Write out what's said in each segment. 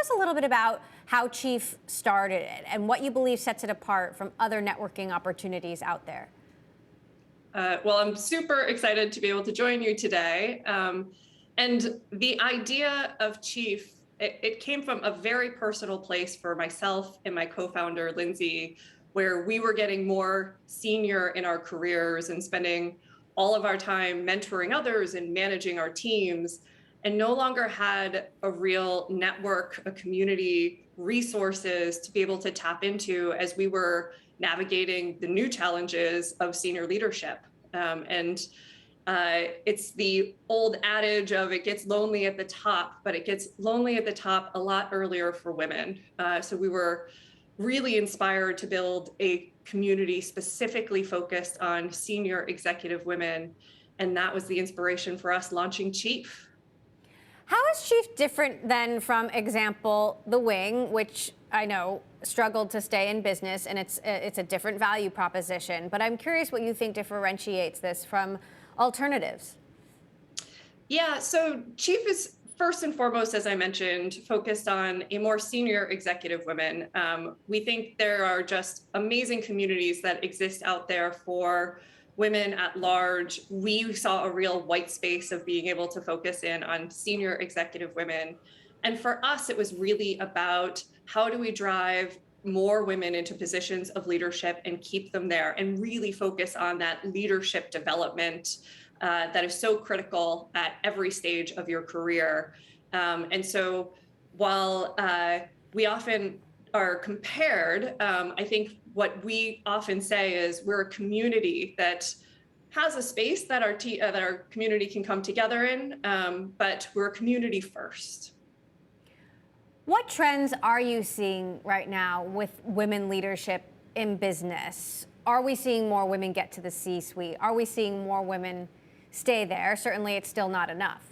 us a little bit about how Chief started it and what you believe sets it apart from other networking opportunities out there. Well, I'm super excited to be able to join you today. And the idea of Chief, it came from a very personal place for myself and my co-founder, Lindsay, where we were getting more senior in our careers and spending all of our time mentoring others and managing our teams, and no longer had a real network, a community, resources to be able to tap into as we were navigating the new challenges of senior leadership. It's the old adage of it gets lonely at the top, but it gets lonely at the top a lot earlier for women. So we were really inspired to build a community specifically focused on senior executive women. And that was the inspiration for us launching Chief. How is Chief different than, from example, The Wing, which I know struggled to stay in business, and it's a different value proposition. But I'm curious what you think differentiates this from alternatives. Yeah, so Chief is first and foremost, as I mentioned, focused on a more senior executive women. We think there are just amazing communities that exist out there for women at large. We saw a real white space of being able to focus in on senior executive women. And for us, it was really about how do we drive more women into positions of leadership and keep them there and really focus on that leadership development that is so critical at every stage of your career. And so while we often are compared, I think what we often say is we're a community that has a space that our community can come together in, but we're a community first. What trends are you seeing right now with women leadership in business? Are we seeing more women get to the C-suite? Are we seeing more women stay there? Certainly, it's still not enough.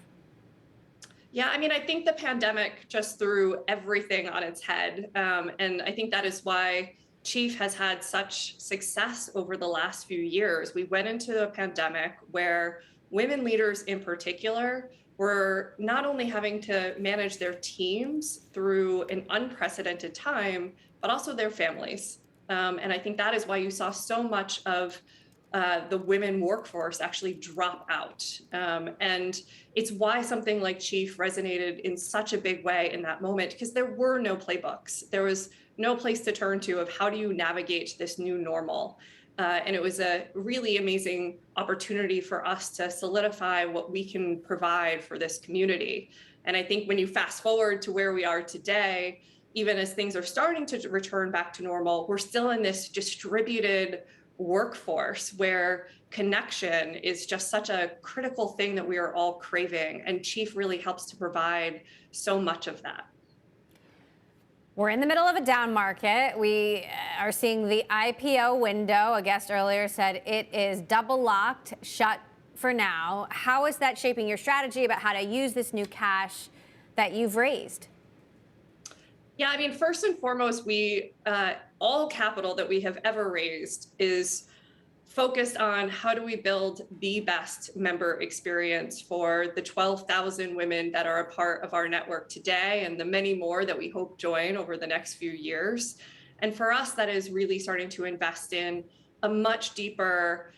Yeah, I mean, I think the pandemic just threw everything on its head. And I think that is why Chief has had such success over the last few years. We went into a pandemic where women leaders in particular were not only having to manage their teams through an unprecedented time, but also their families. And I think that is why you saw so much of the women workforce actually drop out. And it's why something like Chief resonated in such a big way in that moment, because there were no playbooks. There was no place to turn to of how do you navigate this new normal. And it was a really amazing opportunity for us to solidify what we can provide for this community. And I think when you fast forward to where we are today, even as things are starting to return back to normal, we're still in this distributed workforce where connection is just such a critical thing that we are all craving. And Chief really helps to provide so much of that. We're in the middle of a down market. We are seeing the IPO window. A guest earlier said it is double locked, shut for now. How is that shaping your strategy about how to use this new cash that you've raised? Yeah, I mean, first and foremost, all capital that we have ever raised is focused on how do we build the best member experience for the 12,000 women that are a part of our network today and the many more that we hope join over the next few years. And for us, that is really starting to invest in a much deeper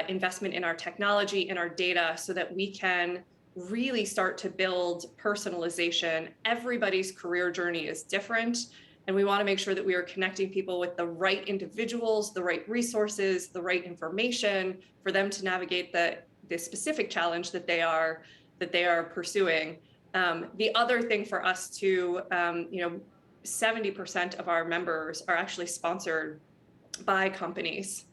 investment in our technology and our data so that we can really start to build personalization. Everybody's career journey is different. And we want to make sure that we are connecting people with the right individuals, the right resources, the right information for them to navigate the specific challenge that they are pursuing. The other thing for us too, 70% of our members are actually sponsored by companies.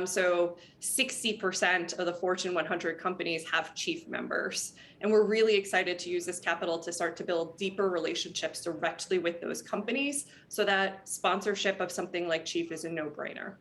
So 60% of the Fortune 100 companies have Chief members. And we're really excited to use this capital to start to build deeper relationships directly with those companies so that sponsorship of something like Chief is a no-brainer.